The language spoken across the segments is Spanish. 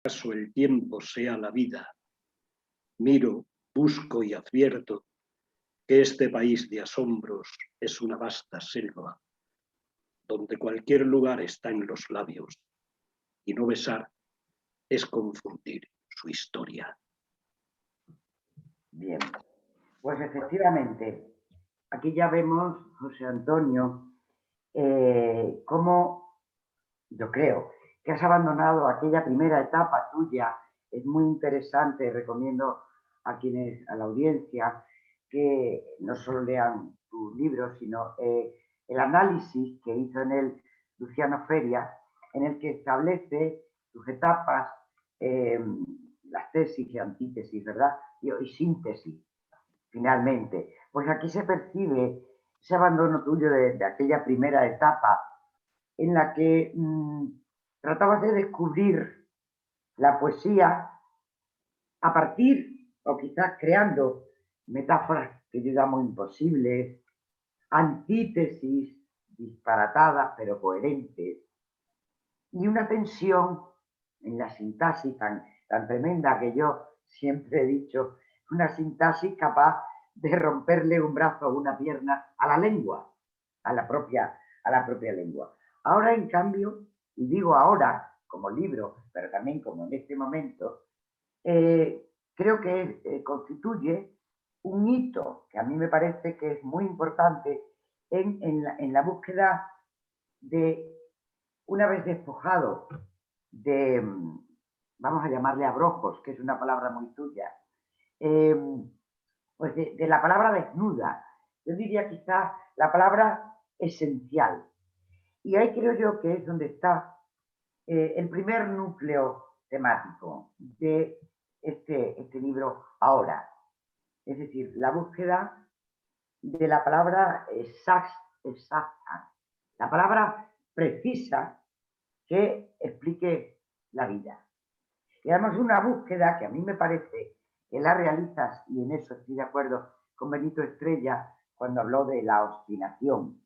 acaso el tiempo sea la vida, miro, busco y advierto que este país de asombros es una vasta selva, donde cualquier lugar está en los labios, y no besar es confundir su historia. Bien, pues efectivamente, aquí ya vemos, José Antonio, cómo yo creo que has abandonado aquella primera etapa tuya. Es muy interesante, recomiendo a la audiencia, que no solo lean tus libros, sino el análisis que hizo en él Luciano Feria, en el que establece tus etapas, las tesis y antítesis, ¿verdad? Y síntesis, finalmente. Pues aquí se percibe ese abandono tuyo de aquella primera etapa en la que tratabas de descubrir la poesía a partir, o quizás creando, metáforas que yo llamo imposibles, antítesis disparatadas pero coherentes, y una tensión en la sintaxis tan tremenda que yo siempre he dicho, una sintaxis capaz de romperle un brazo o una pierna a la lengua, a la propia lengua. Ahora, en cambio, y digo ahora como libro, pero también como en este momento, creo que constituye un hito que a mí me parece que es muy importante en la búsqueda de, una vez despojado de, vamos a llamarle abrojos, que es una palabra muy tuya, pues de la palabra desnuda, yo diría quizás la palabra esencial. Y ahí creo yo que es donde está el primer núcleo temático de este libro ahora. Es decir, la búsqueda de la palabra exacta, la palabra precisa que explique la vida. Y además una búsqueda que a mí me parece que la realizas, y en eso estoy de acuerdo con Benito Estrella cuando habló de la obstinación.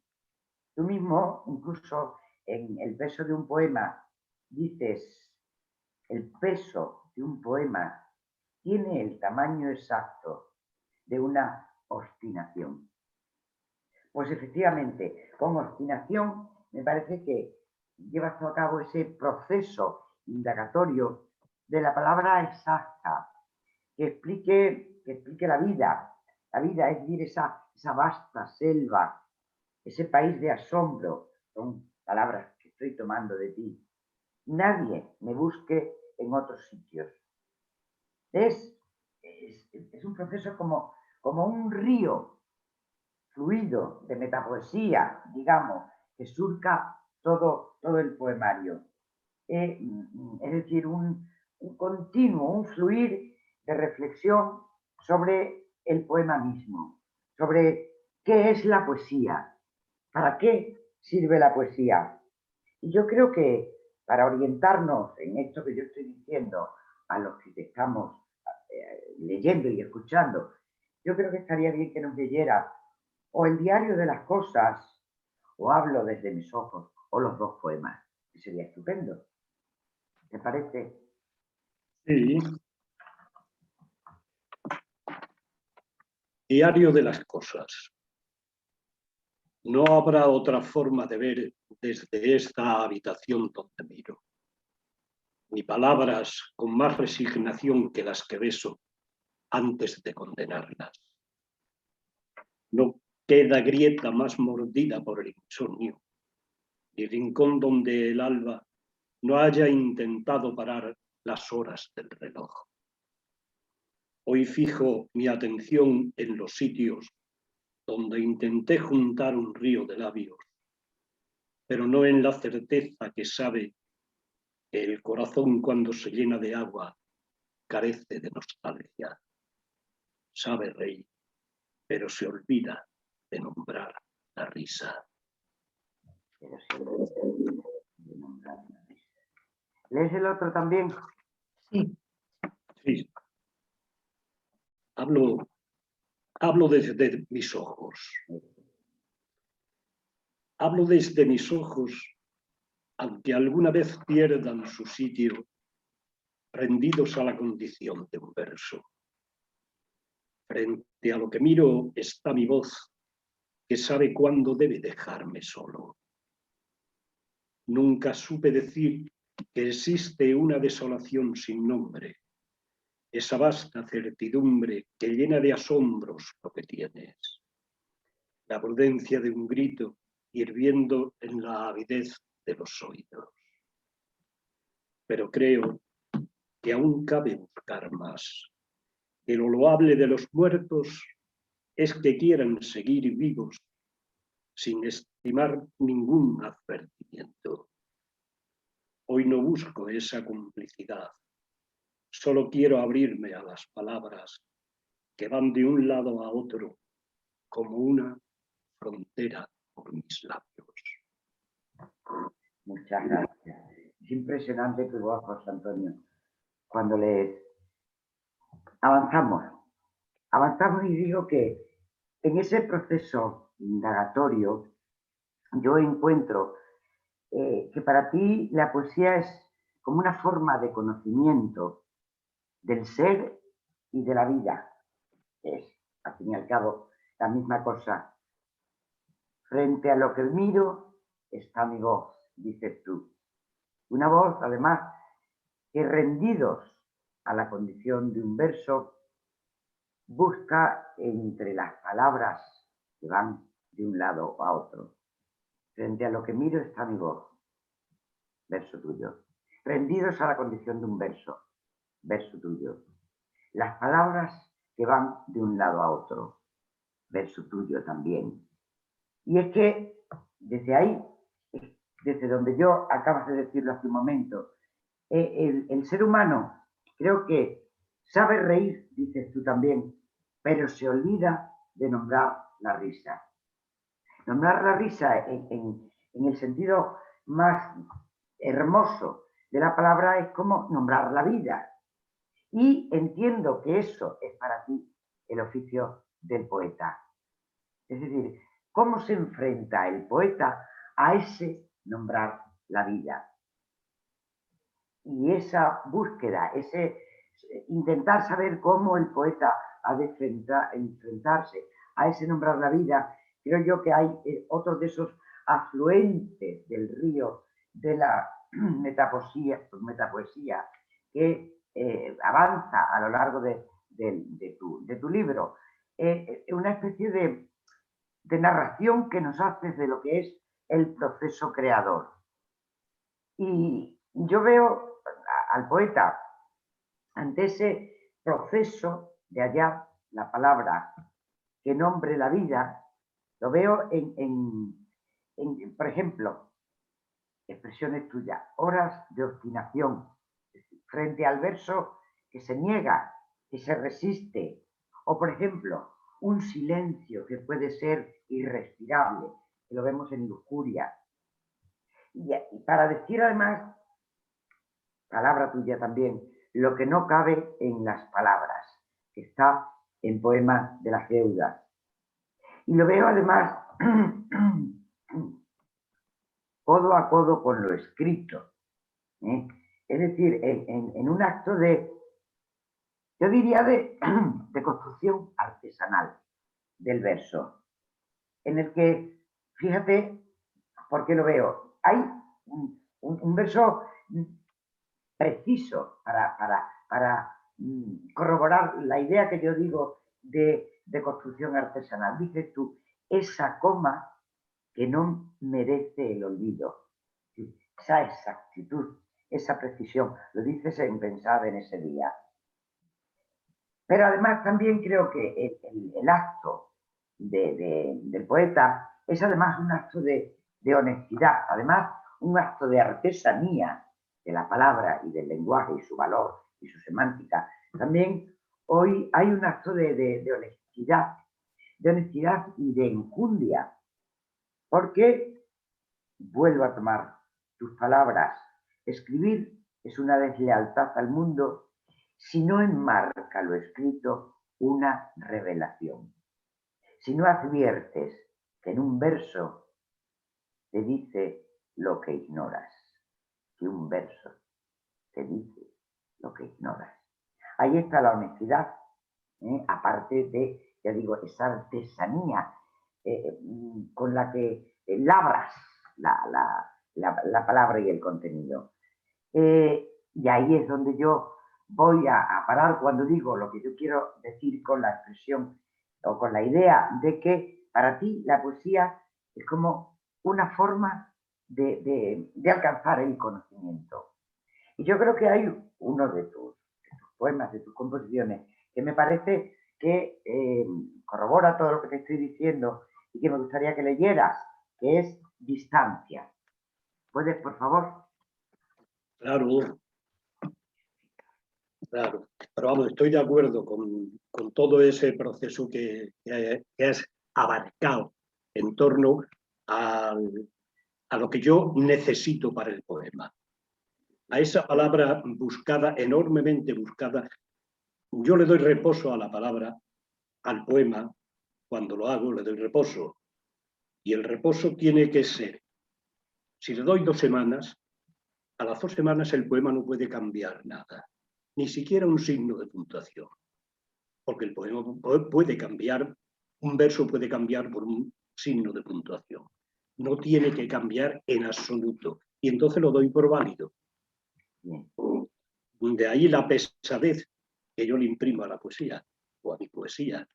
Tú mismo, incluso en El peso de un poema, dices, el peso de un poema tiene el tamaño exacto de una obstinación. Pues efectivamente, con obstinación me parece que llevas a cabo ese proceso indagatorio de la palabra exacta que explique la vida. La vida es decir, esa vasta selva, ese país de asombro, son palabras que estoy tomando de ti. Nadie me busque en otros sitios. Es un proceso como un río fluido de metapoesía, digamos, que surca todo el poemario. Es decir, un continuo, un fluir de reflexión sobre el poema mismo, sobre qué es la poesía, para qué sirve la poesía. Y yo creo que para orientarnos en esto que yo estoy diciendo a los que te estamos leyendo y escuchando, yo creo que estaría bien que nos leyera o El diario de las cosas, o Hablo desde mis ojos, o los dos poemas, que sería estupendo. ¿Te parece? Sí. Diario de las cosas. No habrá otra forma de ver desde esta habitación donde miro, ni palabras con más resignación que las que beso antes de condenarlas. No queda grieta más mordida por el insomnio, ni rincón donde el alba no haya intentado parar las horas del reloj. Hoy fijo mi atención en los sitios donde intenté juntar un río de labios, pero no en la certeza que sabe que el corazón cuando se llena de agua carece de nostalgia. Sabe reír, pero se olvida de nombrar la risa. Pero se olvida de nombrar la risa. ¿Lees el otro también? Sí. Sí. Hablo desde mis ojos. Hablo desde mis ojos, aunque alguna vez pierdan su sitio rendidos a la condición de un verso. Frente a lo que miro está mi voz, que sabe cuándo debe dejarme solo. Nunca supe decir que existe una desolación sin nombre, esa vasta certidumbre que llena de asombros lo que tienes. La prudencia de un grito hirviendo en la avidez de los oídos. Pero creo que aún cabe buscar más. Que lo loable de los muertos es que quieran seguir vivos sin estimar ningún advertimiento. Hoy no busco esa complicidad. Solo quiero abrirme a las palabras que van de un lado a otro como una frontera por mis labios. Muchas gracias. Es impresionante tu voz, José Antonio. Cuando lees, avanzamos y digo que en ese proceso indagatorio yo encuentro que para ti la poesía es como una forma de conocimiento del ser y de la vida. Es, al fin y al cabo, la misma cosa. Frente a lo que miro está mi voz, dices tú. Una voz, además, que rendidos a la condición de un verso, busca entre las palabras que van de un lado a otro. Frente a lo que miro está mi voz, verso tuyo. Rendidos a la condición de un verso, verso tuyo. Las palabras que van de un lado a otro, verso tuyo también. Y es que desde ahí, desde donde yo acabas de decirlo hace un momento, el ser humano creo que sabe reír, dices tú también, pero se olvida de nombrar la risa. Nombrar la risa en el sentido más hermoso de la palabra es como nombrar la vida. Y entiendo que eso es para ti el oficio del poeta. Es decir, ¿cómo se enfrenta el poeta a ese nombrar la vida? Y esa búsqueda, ese intentar saber cómo el poeta ha de enfrentarse a ese nombrar la vida, creo yo que hay otros de esos afluentes del río de la metapoesía que avanza a lo largo de tu libro. Una especie de narración que nos haces de lo que es el proceso creador. Y yo veo al poeta ante ese proceso de hallar la palabra que nombre la vida, lo veo por ejemplo, expresiones tuyas, horas de obstinación, frente al verso que se niega, que se resiste, o por ejemplo, un silencio que puede ser irrespirable, que lo vemos en Lujuria. Y para decir además, palabra tuya también, lo que no cabe en las palabras, que está en Poema de las Deudas. Y lo veo además codo a codo con lo escrito. Es decir, en un acto yo diría de construcción artesanal del verso, en el que, fíjate, porque lo veo, hay un verso preciso para corroborar la idea que yo digo de construcción artesanal. Dices tú, esa coma que no merece el olvido, esa exactitud, esa precisión, lo dices en pensar en ese día. Pero además también creo que el acto del poeta es además un acto de honestidad, además un acto de artesanía de la palabra y del lenguaje y su valor y su semántica. También hoy hay un acto de honestidad y de enjundia, porque vuelvo a tomar tus palabras. Escribir es una deslealtad al mundo si no enmarca lo escrito una revelación. Si no adviertes que en un verso te dice lo que ignoras, que un verso te dice lo que ignoras. Ahí está la honestidad, aparte de, ya digo, esa artesanía con la que labras la palabra y el contenido. Y ahí es donde yo voy a parar cuando digo lo que yo quiero decir con la expresión o con la idea de que para ti la poesía es como una forma de alcanzar el conocimiento. Y yo creo que hay uno de tus poemas, de tus composiciones, que me parece que corrobora todo lo que te estoy diciendo y que me gustaría que leyeras, que es Distancia. ¿Puedes, por favor? Claro, claro. Pero vamos, estoy de acuerdo con todo ese proceso que has abarcado en torno a lo que yo necesito para el poema. A esa palabra buscada, enormemente buscada, yo le doy reposo a la palabra, al poema, cuando lo hago le doy reposo. Y el reposo tiene que ser, si le doy 2 semanas, a las 2 semanas el poema no puede cambiar nada, ni siquiera un signo de puntuación, porque el poema puede cambiar, un verso puede cambiar por un signo de puntuación. No tiene que cambiar en absoluto. Y entonces lo doy por válido. De ahí la pesadez que yo le imprimo a la poesía o a mi poesía.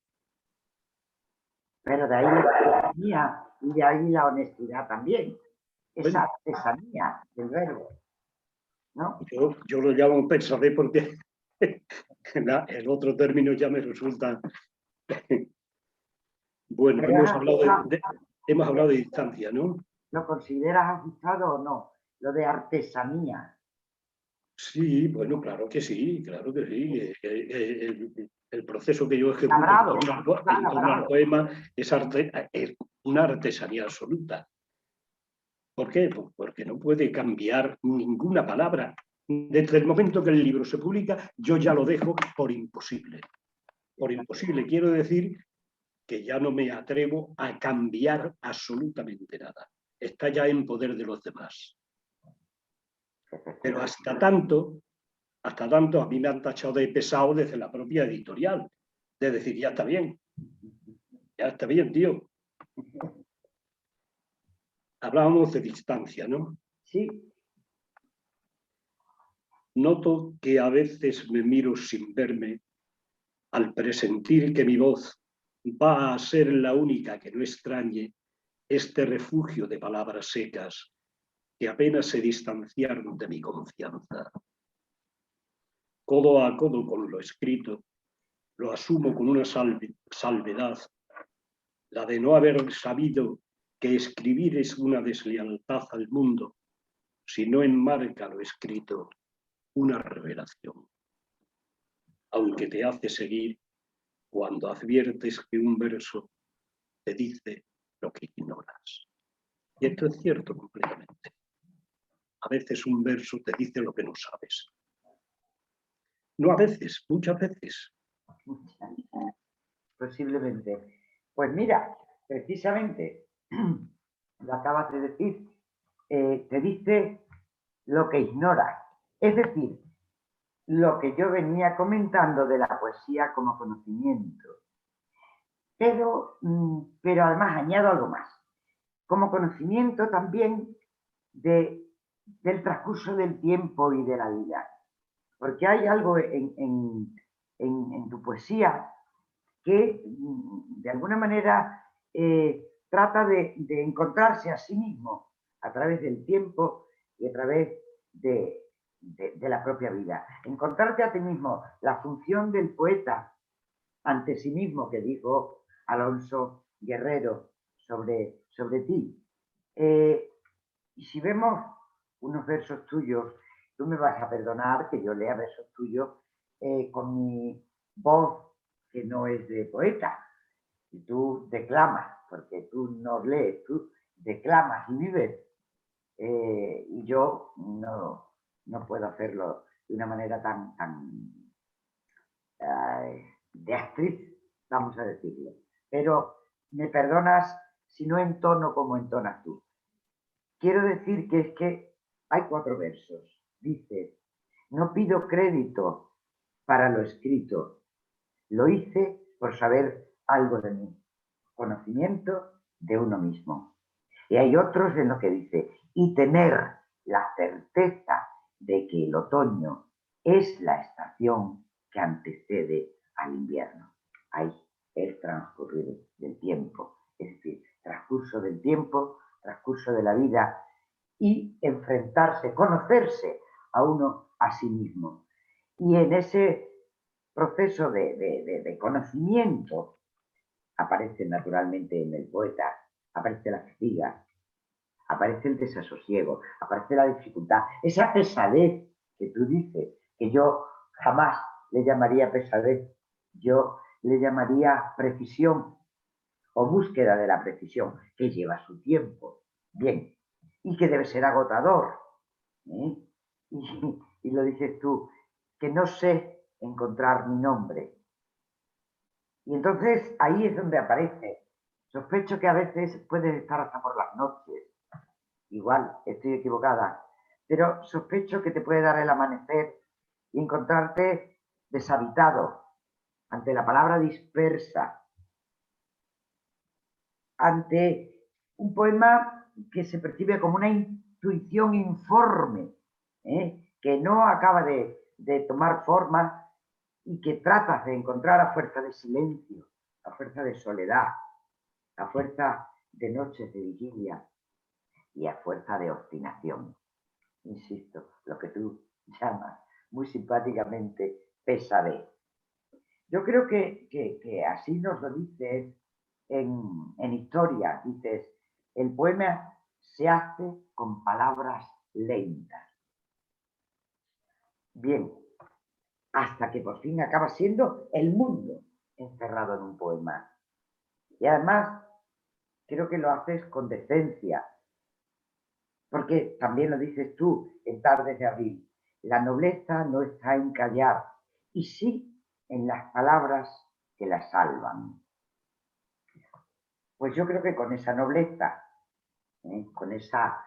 Pero de ahí la artesanía y de ahí la honestidad también. Esa Bueno, artesanía del verbo, ¿no? yo lo llamo pesadez porque el otro término ya me resulta... Bueno, Pero hemos hablado de distancia, ¿no? ¿lo consideras ajustado o no? Lo de artesanía. Sí, bueno, claro que sí, claro que sí. El proceso que yo ejecuto Labrado, en torno al poema es una artesanía absoluta. ¿Por qué? Pues porque no puede cambiar ninguna palabra. Desde el momento que el libro se publica, yo ya lo dejo por imposible. Por imposible quiero decir que ya no me atrevo a cambiar absolutamente nada. Está ya en poder de los demás. Pero hasta tanto, a mí me han tachado de pesado desde la propia editorial. De decir, ya está bien, tío. Hablábamos de distancia, ¿no? Sí. Noto que a veces me miro sin verme al presentir que mi voz va a ser la única que no extrañe este refugio de palabras secas que apenas se distanciaron de mi confianza. Codo a codo con lo escrito, lo asumo con una salvedad, la de no haber sabido que escribir es una deslealtad al mundo, si no enmarca lo escrito una revelación. Aunque te hace seguir cuando adviertes que un verso te dice lo que ignoras. Y esto es cierto completamente. A veces un verso te dice lo que no sabes. No a veces, muchas veces. Posiblemente. Pues mira, precisamente lo acabas de decir, te dice lo que ignoras. Es decir, lo que yo venía comentando de la poesía como conocimiento. Pero además añado algo más. Como conocimiento también del transcurso del tiempo y de la vida. Porque hay algo en tu poesía que de alguna manera trata de encontrarse a sí mismo a través del tiempo y a través de la propia vida. Encontrarte a ti mismo, la función del poeta ante sí mismo, que dijo Alonso Guerrero sobre ti. Y si vemos unos versos tuyos, tú me vas a perdonar que yo lea versos tuyos con mi voz que no es de poeta. Y tú declamas, porque tú no lees, tú declamas y vives. Y yo no puedo hacerlo de una manera tan de actriz, vamos a decirlo. Pero me perdonas si no entono como entonas tú. Quiero decir que es que hay 4 versos. Dice, No pido crédito para lo escrito. Lo hice por saber algo de mí. Conocimiento de uno mismo. Y hay otros en los que dice, y tener la certeza de que el otoño es la estación que antecede al invierno. Ahí el transcurrir del tiempo, es decir, transcurso del tiempo, transcurso de la vida y enfrentarse, conocerse a uno a sí mismo. Y en ese proceso de conocimiento aparece naturalmente en el poeta, aparece la fatiga, aparece el desasosiego, aparece la dificultad, esa pesadez que tú dices, que yo jamás le llamaría pesadez, yo le llamaría precisión o búsqueda de la precisión, que lleva su tiempo, bien, y que debe ser agotador. ¿Eh? Y lo dices tú, que no sé encontrar mi nombre. Y entonces ahí es donde aparece. Sospecho que a veces puedes estar hasta por las noches. Igual, estoy equivocada. Pero sospecho que te puede dar el amanecer y encontrarte deshabitado ante la palabra dispersa, ante un poema que se percibe como una intuición informe, que no acaba de tomar forma y que tratas de encontrar a fuerza de silencio, a fuerza de soledad, a fuerza de noches de vigilia y a fuerza de obstinación. Insisto, lo que tú llamas muy simpáticamente pesadez. Yo creo que así nos lo dices en historia, dices, el poema se hace con palabras lentas. Bien, hasta que por fin acaba siendo el mundo encerrado en un poema. Y además, creo que lo haces con decencia, porque también lo dices tú en Tardes de Abril, la nobleza no está en callar, y sí en las palabras que la salvan. Pues yo creo que con esa nobleza, con esa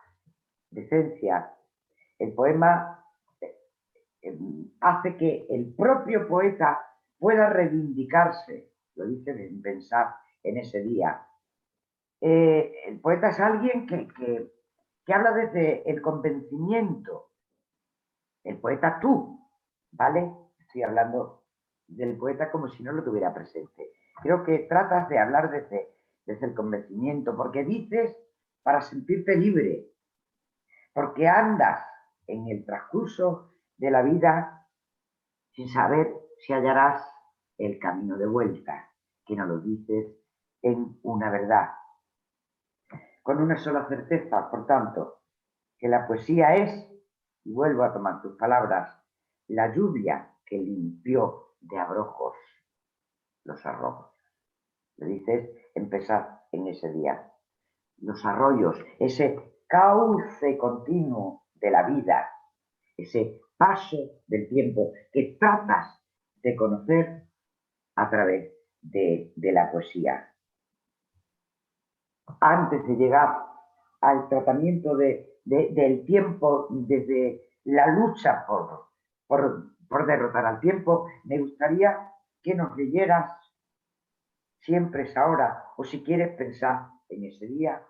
decencia, el poema hace que el propio poeta pueda reivindicarse, lo dice en pensar en ese día. El poeta es alguien que habla desde el convencimiento. El poeta tú, ¿vale? Estoy hablando del poeta como si no lo tuviera presente. Creo que tratas de hablar desde el convencimiento, porque dices para sentirte libre, porque andas en el transcurso de la vida sin saber si hallarás el camino de vuelta, que no lo dices en una verdad. Con una sola certeza, por tanto, que la poesía es, y vuelvo a tomar tus palabras, la lluvia que limpió de abrojos los arroyos. Le dices empezar en ese día. Los arroyos, ese cauce continuo de la vida, ese paso del tiempo que tratas de conocer a través de la poesía. Antes de llegar al tratamiento del tiempo desde la lucha por derrotar al tiempo, me gustaría que nos leyeras Siempre es ahora, o si quieres pensar en ese día,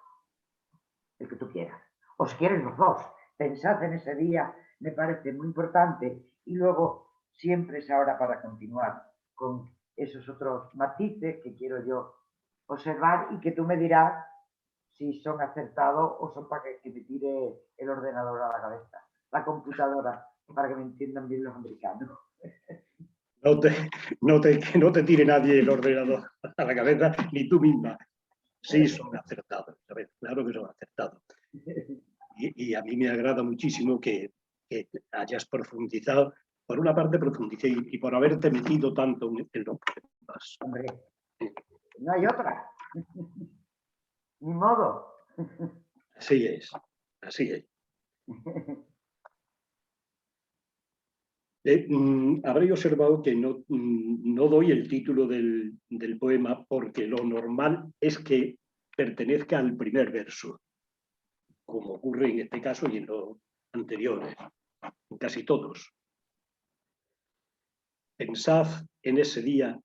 el que tú quieras. O si quieres los dos, pensad en ese día, me parece muy importante, y luego siempre es ahora para continuar con esos otros matices que quiero yo observar y que tú me dirás si son acertados o son para que me tire el ordenador a la cabeza, la computadora, para que me entiendan bien los americanos. Que no te tire nadie el ordenador a la cabeza, ni tú misma. Sí, son acertados, claro que son acertados. Y a mí me agrada muchísimo que hayas profundizado. Por una parte profundicé y por haberte metido tanto en los temas. Hombre, no hay otra. Ni modo. Así es, así es. Habréis observado que no doy el título del poema porque lo normal es que pertenezca al primer verso, como ocurre en este caso y en los anteriores, en casi todos. Pensad en ese día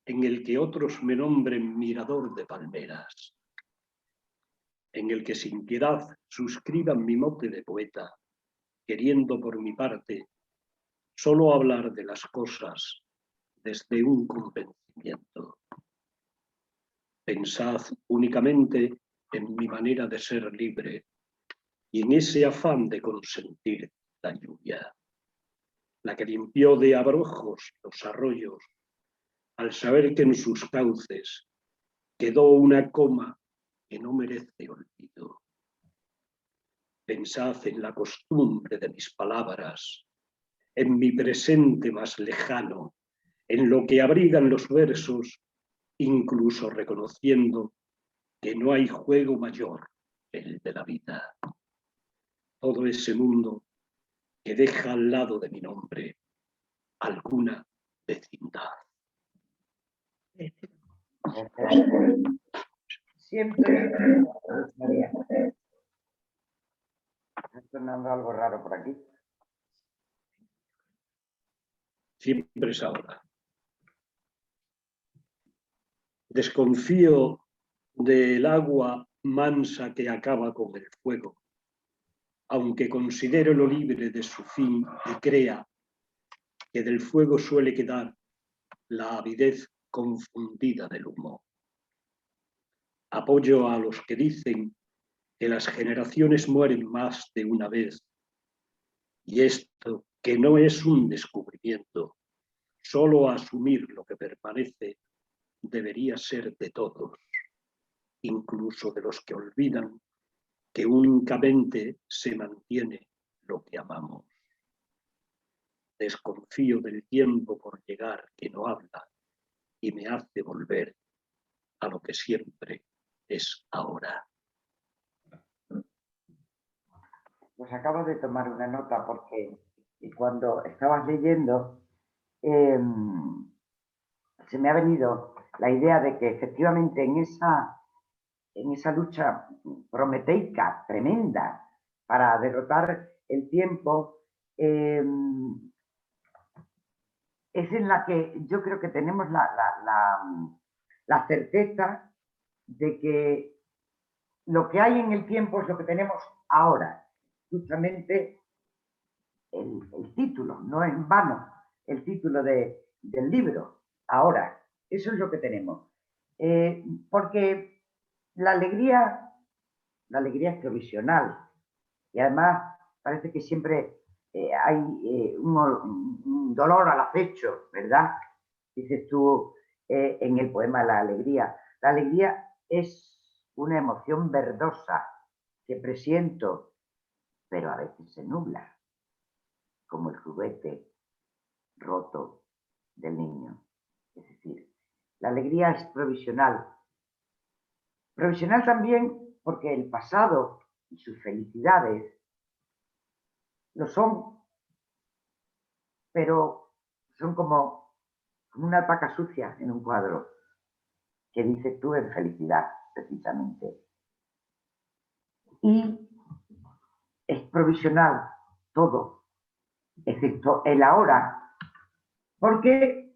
en el que otros me nombren mirador de palmeras, en el que sin piedad suscriban mi mote de poeta, queriendo por mi parte solo hablar de las cosas desde un convencimiento. Pensad únicamente en mi manera de ser libre y en ese afán de consentir la lluvia, la que limpió de abrojos los arroyos, al saber que en sus cauces quedó una coma que no merece olvido. Pensad en la costumbre de mis palabras, en mi presente más lejano, en lo que abrigan los versos, incluso reconociendo que no hay juego mayor que el de la vida. Todo ese mundo que deja al lado de mi nombre alguna vecindad. Siempre María. Está sonando algo raro por aquí. Siempre es ahora. Desconfío del agua mansa que acaba con el fuego, aunque considero lo libre de su fin y crea que del fuego suele quedar la avidez confundida del humo. Apoyo a los que dicen que las generaciones mueren más de una vez, y esto, que no es un descubrimiento, solo asumir lo que permanece, debería ser de todos, incluso de los que olvidan que únicamente se mantiene lo que amamos. Desconfío del tiempo por llegar que no habla y me hace volver a lo que siempre es ahora. Pues acabo de tomar una nota porque cuando estabas leyendo se me ha venido la idea de que efectivamente en esa lucha prometeica tremenda para derrotar el tiempo, es en la que yo creo que tenemos la certeza de que lo que hay en el tiempo es lo que tenemos ahora. Justamente el título, no en vano el título del libro, ahora, eso es lo que tenemos. Porque la alegría es provisional y además parece que siempre hay un dolor al acecho, ¿verdad? Dices tú en el poema La alegría. La alegría es una emoción verdosa que presiento, pero a veces se nubla, como el juguete roto del niño. Es decir, la alegría es provisional. Provisional también porque el pasado y sus felicidades lo son, pero son como una alpaca sucia en un cuadro que dices tú en felicidad, precisamente. Y es provisional todo, excepto el ahora, porque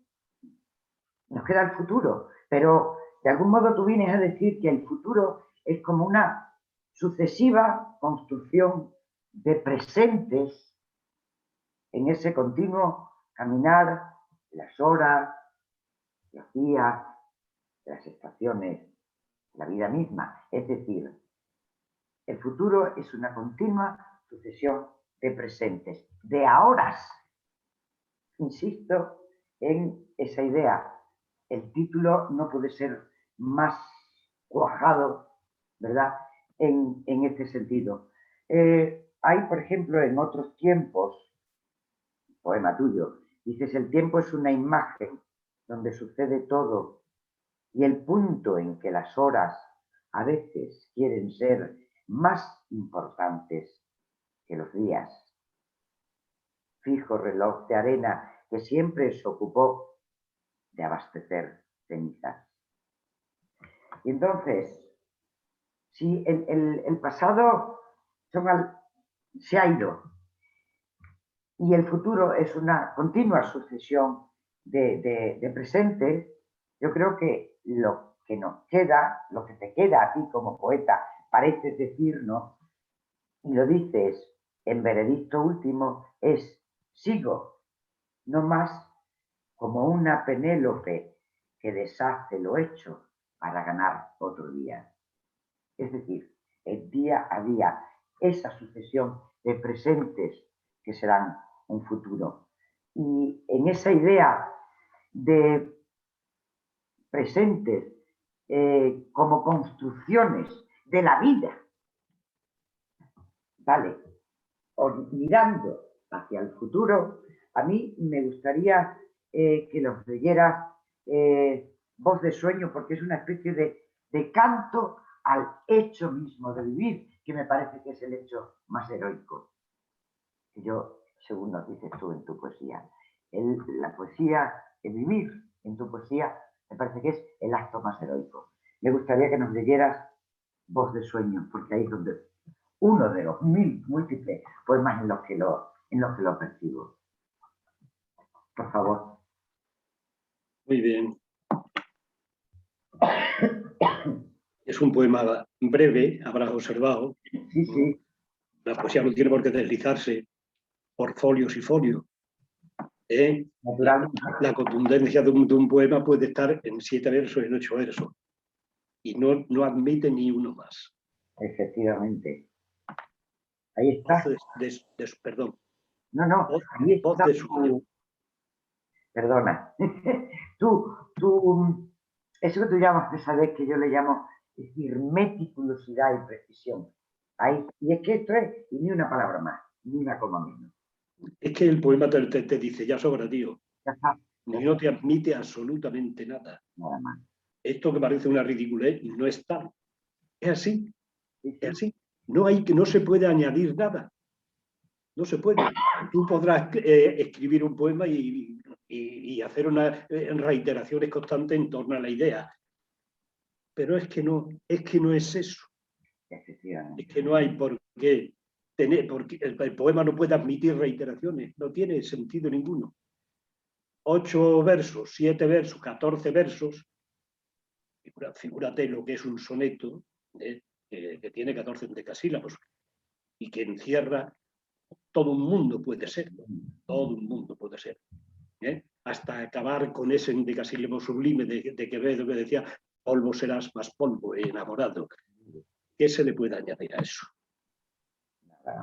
nos queda el futuro, pero de algún modo tú vienes a decir que el futuro es como una sucesiva construcción de presentes en ese continuo caminar de las horas, de los días, de las estaciones, de la vida misma. Es decir, el futuro es una continua sucesión de presentes, de ahoras. Insisto en esa idea. El título no puede ser más cuajado, ¿verdad? En este sentido. Hay, por ejemplo, en otros tiempos, poema tuyo, dices, el tiempo es una imagen donde sucede todo y el punto en que las horas a veces quieren ser más importantes que los días. Fijo reloj de arena que siempre se ocupó de abastecer cenizas. Y entonces, si el pasado se ha ido, Y el futuro es una continua sucesión de presentes. Yo creo que lo que nos queda, lo que te queda a ti como poeta, pareces decirnos, y lo dices en Veredicto Último, es: sigo, no más, como una Penélope que deshace lo hecho para ganar otro día. Es decir, el día a día, esa sucesión de presentes que serán un futuro. Y en esa idea de presentes como construcciones de la vida, ¿vale? O mirando hacia el futuro, a mí me gustaría que los leyeras Voz de Sueño, porque es una especie de canto al hecho mismo de vivir, que me parece que es el hecho más heroico. Que yo, según nos dices tú en tu poesía, la poesía, el vivir en tu poesía, me parece que es el acto más heroico. Me gustaría que nos leyeras Voz de Sueño, porque ahí es donde uno de los múltiples poemas en los que lo percibo. Por favor. Muy bien. Es un poema breve, habrás observado. Sí, sí. La poesía no tiene por qué deslizarse por folios y folios. La contundencia de un poema puede estar en 7 versos, en 8 versos. Y no admite ni uno más. Efectivamente. Ahí está. Perdón. No, ahí está. Voz de Sueño. Perdona. Eso que tú llamas pesadez, que yo le llamo, es decir, meticulosidad y precisión. Ahí, y es que esto es, y ni una palabra más, ni una coma menos. Es que el poema te dice, ya sobra, tío. Ya está. Y no te admite absolutamente nada. Nada más. Esto que parece una ridiculez no es tal. Es así. Sí, sí. Es así. No se puede añadir nada. No se puede. Tú podrás escribir un poema y hacer unas reiteraciones constantes en torno a la idea. Pero es que no es eso. Es que no hay por qué tener, porque el poema no puede admitir reiteraciones, no tiene sentido ninguno. 8 versos, 7 versos, 14 versos, figúrate lo que es un soneto que tiene 14 decasílabos y que encierra todo un mundo, puede ser, todo un mundo puede ser. Hasta acabar con ese decasílabo sublime de Quevedo que decía: polvo serás más polvo, enamorado. ¿Qué se le puede añadir a eso?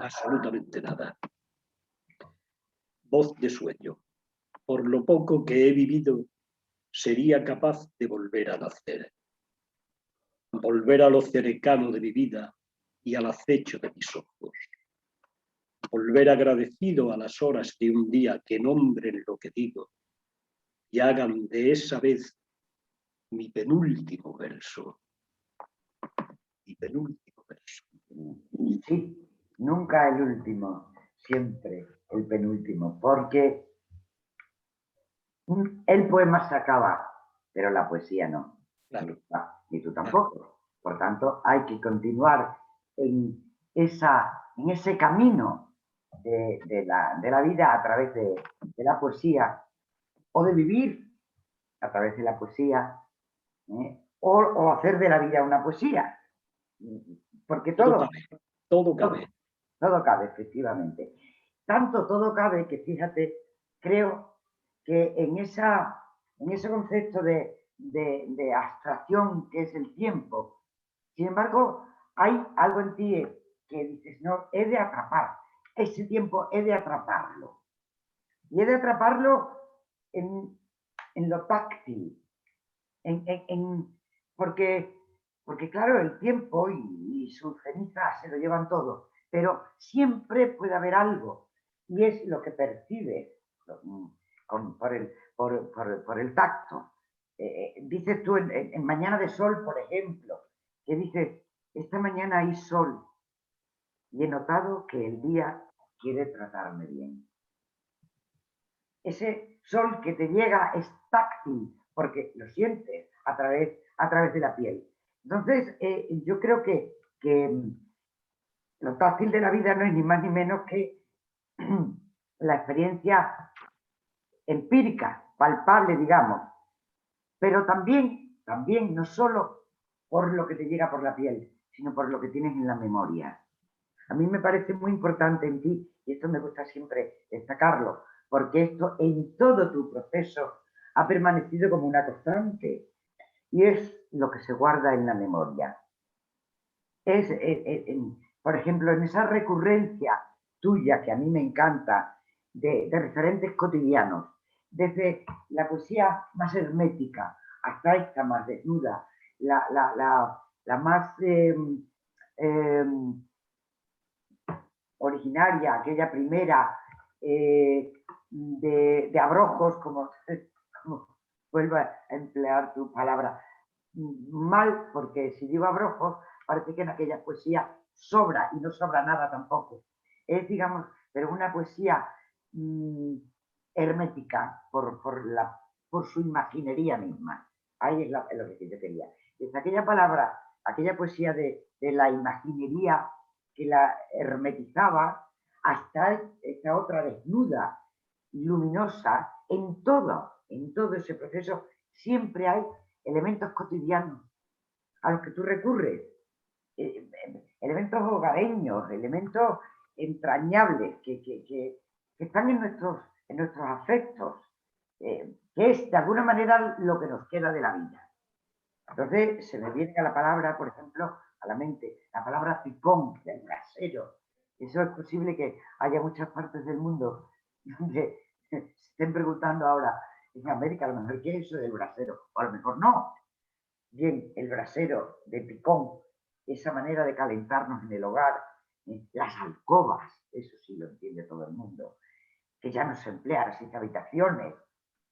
Absolutamente nada. Voz de Sueño. Por lo poco que he vivido, sería capaz de volver a nacer. Volver a lo cercano de mi vida y al acecho de mis ojos. Volver agradecido a las horas de un día que nombren lo que digo y hagan de esa vez mi penúltimo verso. Mi penúltimo verso. Sí, nunca el último, siempre el penúltimo, porque el poema se acaba, pero la poesía no. Claro. Ni tú tampoco. Por tanto, hay que continuar en ese camino de la vida a través de la poesía, o de vivir a través de la poesía, o hacer de la vida una poesía. Porque todo cabe. Todo cabe, efectivamente. Tanto todo cabe que, fíjate, creo que en ese concepto de abstracción que es el tiempo, sin embargo, hay algo en ti que dices: no, he de atrapar ese tiempo, he de atraparlo. Y he de atraparlo en lo táctil, porque claro, el tiempo y sus cenizas se lo llevan todo, pero siempre puede haber algo, y es lo que percibes por el tacto. Dices tú en Mañana de Sol, por ejemplo, que dices: esta mañana hay sol y he notado que el día quiere tratarme bien. Ese sol que te llega es táctil, porque lo sientes a través de la piel. Entonces, yo creo que lo táctil de la vida no es ni más ni menos que la experiencia empírica, palpable, digamos, pero también no solo por lo que te llega por la piel, sino por lo que tienes en la memoria. A mí me parece muy importante en ti, y esto me gusta siempre destacarlo, porque esto en todo tu proceso ha permanecido como una constante, y es lo que se guarda en la memoria. Por ejemplo, en esa recurrencia tuya, que a mí me encanta, de referentes cotidianos, desde la poesía más hermética hasta esta más desnuda, la más originaria, aquella primera de abrojos, como vuelvo a emplear tu palabra, mal, porque si digo abrojos, parece que en aquella poesía sobra, y no sobra nada tampoco. Es, digamos, pero una poesía hermética por su imaginería misma. Ahí es lo que yo quería. Desde aquella palabra, aquella poesía de la imaginería que la hermetizaba, hasta esta otra desnuda, luminosa, en todo ese proceso siempre hay elementos cotidianos a los que tú recurres, elementos hogareños, elementos entrañables que están en nuestros afectos, que es de alguna manera lo que nos queda de la vida. Entonces se me viene a la palabra, por ejemplo, a la mente, la palabra picón, del brasero. Eso es posible que haya muchas partes del mundo donde se estén preguntando ahora, en América, a lo mejor, ¿qué es eso del brasero? O a lo mejor no. Bien, el brasero de picón, esa manera de calentarnos en el hogar, las alcobas, eso sí lo entiende todo el mundo, que ya no se emplea, las habitaciones,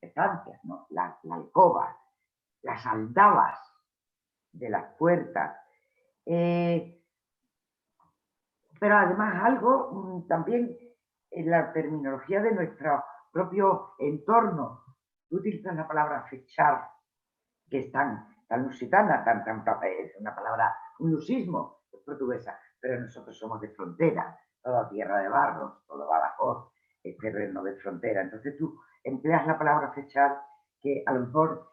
estancias, ¿no? La alcoba, las aldabas de las puertas. Pero además algo también en la terminología de nuestro propio entorno. Tú utilizas la palabra fechar, que es tan lusitana, es una palabra, un lusismo, es portuguesa, pero nosotros somos de frontera, toda tierra de barros, todo Badajoz, es terreno de frontera. Entonces tú empleas la palabra fechar, que a lo mejor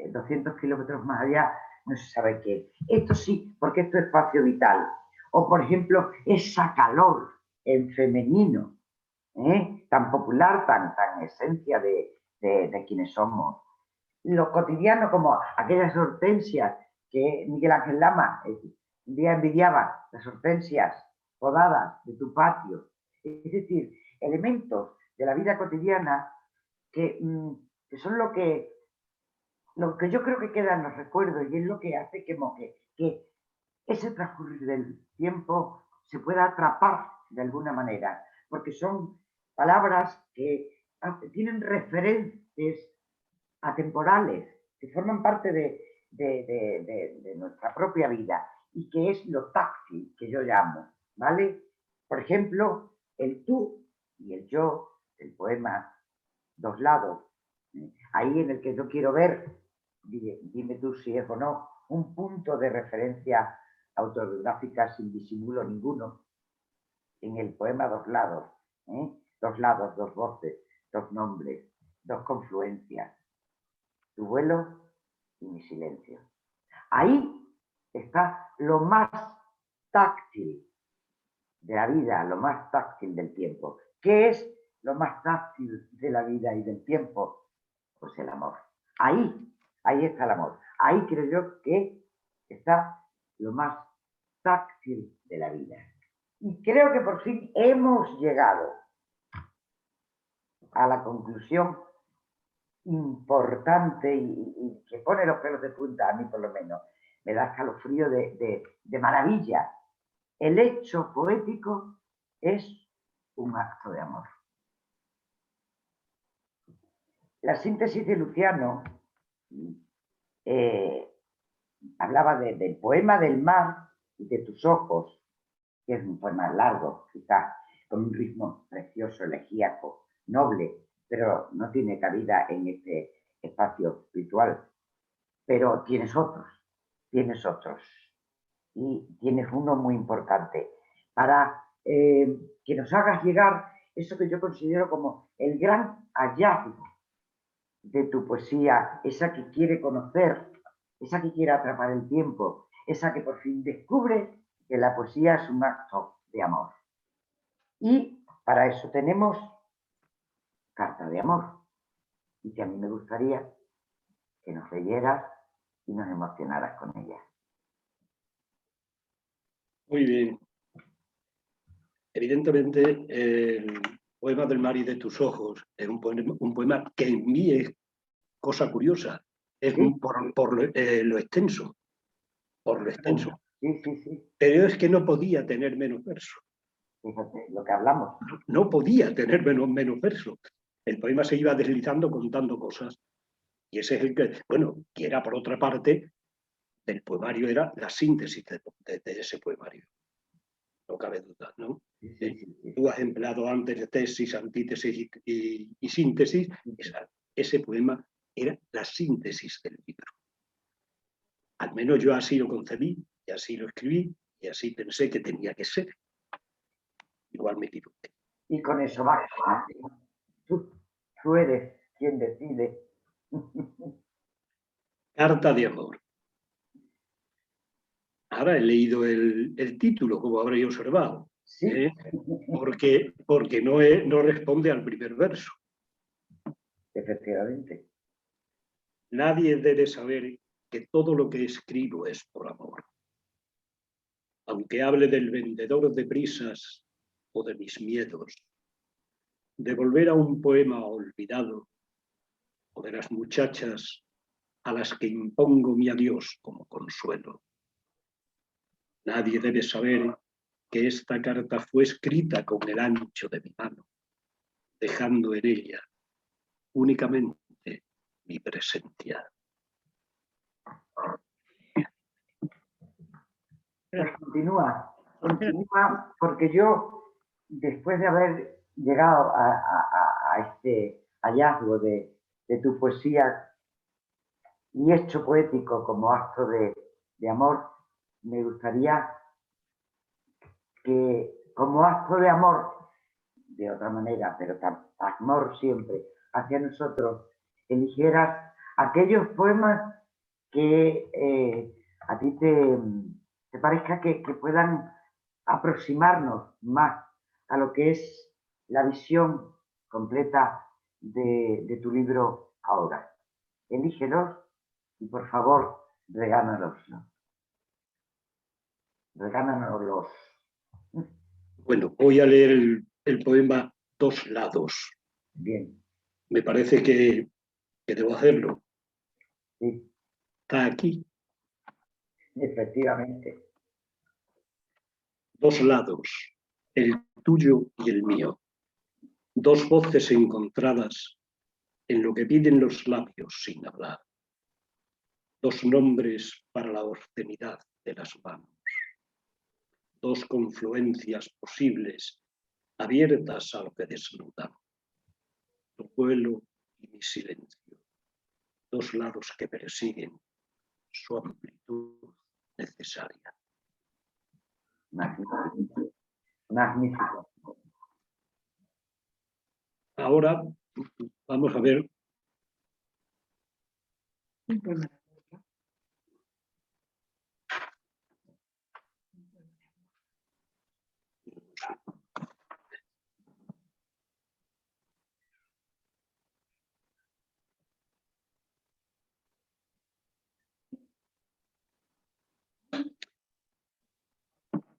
200 kilómetros más allá no se sabe qué. Esto sí, porque esto es espacio vital. O, por ejemplo, esa calor en femenino, tan popular, tan esencia de quienes somos. Lo cotidiano, como aquellas hortensias que Miguel Ángel Lama un día envidiaba, las hortensias podadas de tu patio. Es decir, elementos de la vida cotidiana que son lo que yo creo que queda en los recuerdos, y es lo que hace que ese transcurrir del tiempo se pueda atrapar de alguna manera, porque son palabras que tienen referentes atemporales, que forman parte de nuestra propia vida, y que es lo táctil que yo llamo, ¿vale? Por ejemplo, el tú y el yo, el poema Dos lados, ahí en el que yo quiero ver, dime tú si es o no, un punto de referencia autobiográfica sin disimulo ninguno, en el poema Dos lados, dos lados, dos voces, dos nombres, dos confluencias, tu vuelo y mi silencio. Ahí está lo más táctil de la vida, lo más táctil del tiempo. ¿Qué es lo más táctil de la vida y del tiempo? Pues el amor. Ahí está el amor. Ahí creo yo que está lo más táctil de la vida. Y creo que por fin hemos llegado a la conclusión importante y que pone los pelos de punta, a mí por lo menos, me da escalofrío de maravilla. El hecho poético es un acto de amor. La síntesis de Luciano hablaba del poema del mar y de tus ojos, que es un poema largo, quizás, con un ritmo precioso, elegíaco, noble, pero no tiene cabida en este espacio espiritual. Pero tienes otros. Y tienes uno muy importante, para que nos hagas llegar eso que yo considero como el gran hallazgo de tu poesía, esa que quiere conocer, esa que quiere atrapar el tiempo, esa que por fin descubre que la poesía es un acto de amor. Y para eso tenemos Carta de Amor, y que a mí me gustaría que nos leyeras y nos emocionaras con ella. Muy bien. Evidentemente, el poema del mar y de tus ojos es un poema que en mí es cosa curiosa, es ¿Sí? por lo extenso, por lo extenso. Sí, sí, sí. Pero es que no podía tener menos verso. Fíjate, lo que hablamos. No podía tener menos verso. El poema se iba deslizando contando cosas. Y ese es el que, bueno, que era por otra parte, del poemario, era la síntesis de ese poemario. No cabe duda, ¿no? Sí, sí, sí. Tú has empleado antes de tesis, antítesis y síntesis. Ese poema era la síntesis del libro. Al menos yo así lo concebí, y así lo escribí, y así pensé que tenía que ser. Igual me equivoqué. Y con eso va. Tú eres quien decide. Carta de amor. Ahora he leído el título, como habréis observado, Sí. porque no responde al primer verso. Efectivamente. Nadie debe saber que todo lo que escribo es por amor. Aunque hable del vendedor de prisas o de mis miedos, de volver a un poema olvidado o de las muchachas a las que impongo mi adiós como consuelo. Nadie debe saber que esta carta fue escrita con el ancho de mi mano, dejando en ella únicamente mi presencia. Pues continúa, porque yo, después de haber llegado a este hallazgo de tu poesía y hecho poético como acto de amor, me gustaría que como acto de amor, de otra manera, pero amor siempre hacia nosotros, eligieras aquellos poemas que a ti te parezca que puedan aproximarnos más a lo que es la visión completa de tu libro ahora. Elígelos y por favor regálanoslos. Regálanoslos. Bueno, voy a leer el poema Dos lados. Bien. Me parece que debo hacerlo. Sí. Está aquí. Efectivamente. Dos lados, el tuyo y el mío. Dos voces encontradas en lo que piden los labios sin hablar. Dos nombres para la obscenidad de las manos. Dos confluencias posibles abiertas a lo que desnudan. Tu vuelo y mi silencio. Dos lados que persiguen su amplitud necesaria. Magnífico. Magnífico. Ahora vamos a ver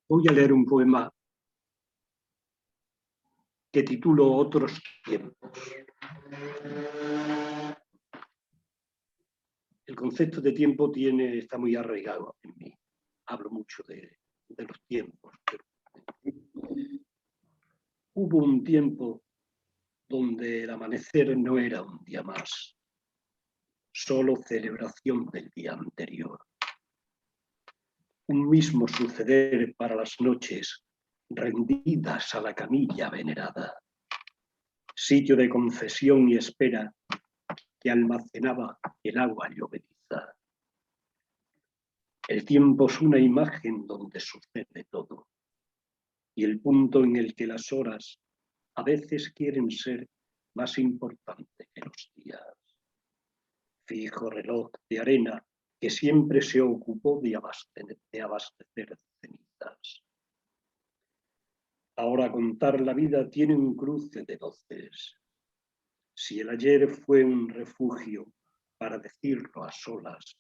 voy a leer un poema que titulo Otros tiempos. El concepto de tiempo está muy arraigado en mí. Hablo mucho de los tiempos. Pero hubo un tiempo donde el amanecer no era un día más, solo celebración del día anterior. Un mismo suceder para las noches rendidas a la camilla venerada, sitio de confesión y espera que almacenaba el agua llovediza. El tiempo es una imagen donde sucede todo, y el punto en el que las horas a veces quieren ser más importantes que los días. Fijo reloj de arena que siempre se ocupó de abastecer cenizas. Ahora contar la vida tiene un cruce de doces. Si el ayer fue un refugio para decirlo a solas,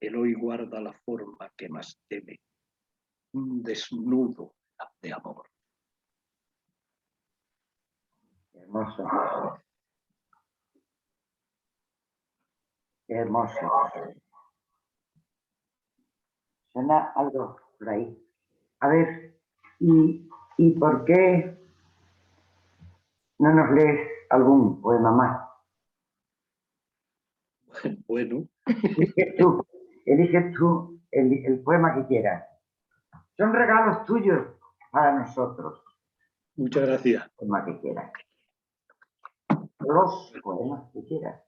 el hoy guarda la forma que más teme, un desnudo de amor. Hermoso. Hermoso. Suena algo por ahí. A ver, ¿y por qué no nos lees algún poema más? Bueno. Eliges tú el poema que quieras. Son regalos tuyos para nosotros. Muchas gracias. El poema que quieras. Los poemas que quieras.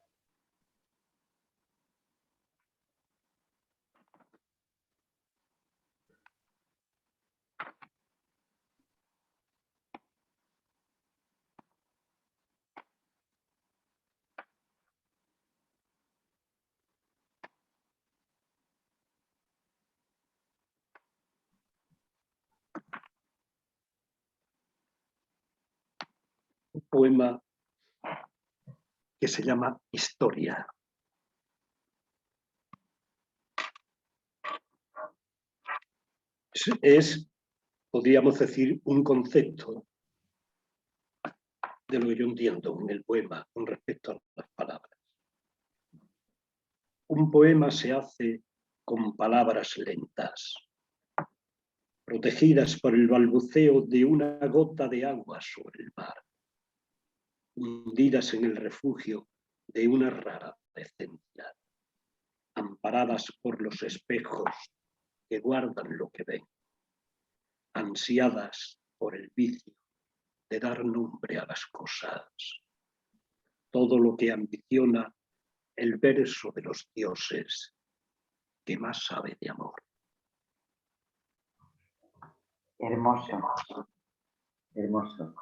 Un poema que se llama Historia. Podríamos decir, un concepto de lo que yo entiendo en el poema con respecto a las palabras. Un poema se hace con palabras lentas, protegidas por el balbuceo de una gota de agua sobre el mar, hundidas en el refugio de una rara decencia, amparadas por los espejos que guardan lo que ven, ansiadas por el vicio de dar nombre a las cosas. Todo lo que ambiciona el verso de los dioses que más sabe de amor. Hermoso. Hermoso.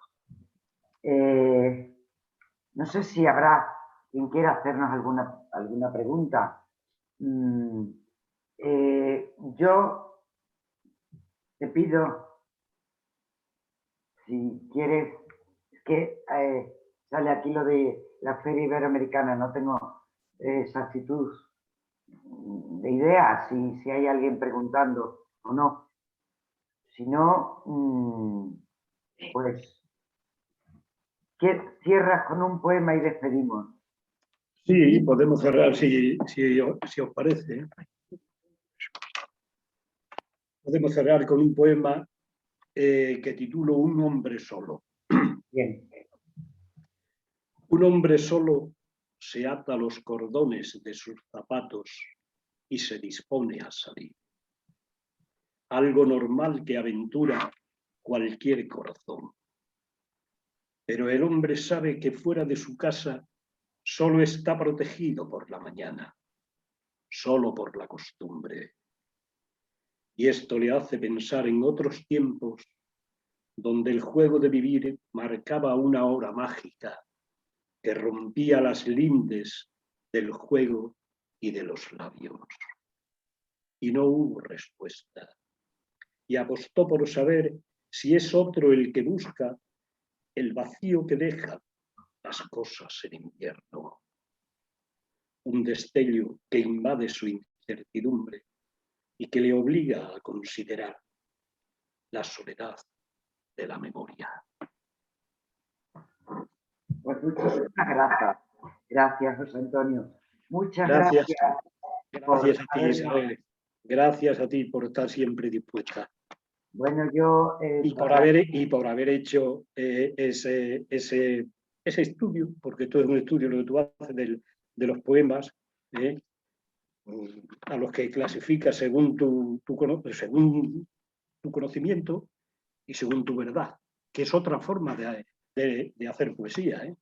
No sé si habrá quien quiera hacernos alguna pregunta. Yo te pido, si quieres, que sale aquí lo de la Feria Iberoamericana, no tengo exactitud de idea si hay alguien preguntando o no. Si no, pues cierras con un poema y despedimos. Sí, podemos cerrar si os parece. Podemos cerrar con un poema que titulo Un hombre solo. Bien. Un hombre solo se ata los cordones de sus zapatos y se dispone a salir. Algo normal que aventura cualquier corazón. Pero el hombre sabe que fuera de su casa solo está protegido por la mañana, solo por la costumbre. Y esto le hace pensar en otros tiempos donde el juego de vivir marcaba una hora mágica que rompía las lindes del juego y de los labios. Y no hubo respuesta. Y apostó por saber si es otro el que busca el vacío que deja las cosas en invierno. Un destello que invade su incertidumbre y que le obliga a considerar la soledad de la memoria. Pues muchísimas gracias. Gracias, José Antonio. Muchas Gracias. gracias. Gracias a ti, Isabel. Gracias a ti por estar siempre dispuesta. Bueno, yo... y por haber hecho ese estudio, porque esto es un estudio lo que tú haces de los poemas, a los que clasificas según tu conocimiento y según tu verdad, que es otra forma de hacer poesía.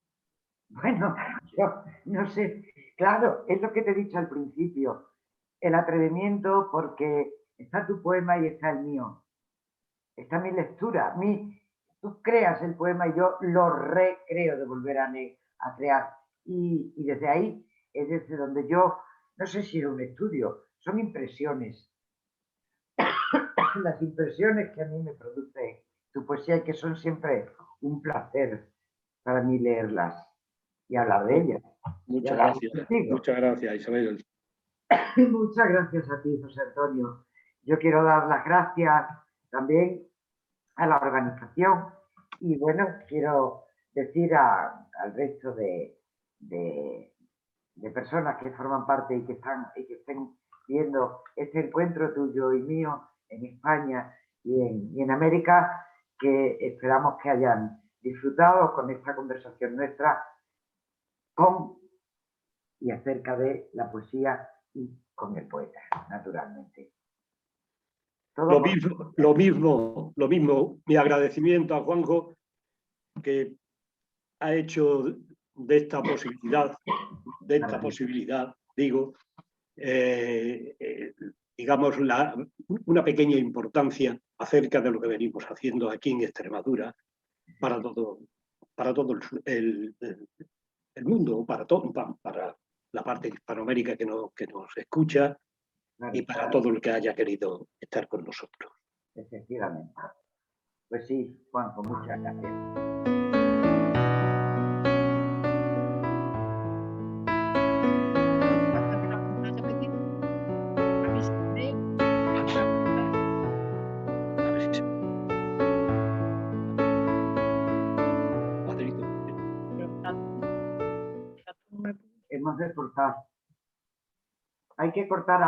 Bueno, yo no sé, claro, es lo que te he dicho al principio, el atrevimiento, porque está tu poema y está el mío, está mi lectura, tú creas el poema y yo lo recreo de volver a crear. Y desde ahí es desde donde yo, no sé si era un estudio, son impresiones. Las impresiones que a mí me produce tu poesía y que son siempre un placer para mí leerlas y hablar de ellas. Muchas gracias, Isabel. Muchas gracias a ti, José Antonio. Yo quiero dar las gracias también a la organización y bueno, quiero decir al resto de personas que forman parte y que estén viendo este encuentro tuyo y mío en España y en América, que esperamos que hayan disfrutado con esta conversación nuestra con y acerca de la poesía y con el poeta, naturalmente. Lo mismo, mi agradecimiento a Juanjo, que ha hecho de esta posibilidad, digo, digamos, una pequeña importancia acerca de lo que venimos haciendo aquí en Extremadura para todo el mundo, para la parte de Hispanoamérica que nos escucha y para todo el que haya querido estar con nosotros. Efectivamente. Pues sí, Juanjo, muchas gracias. Hemos de cortar. Hay que cortar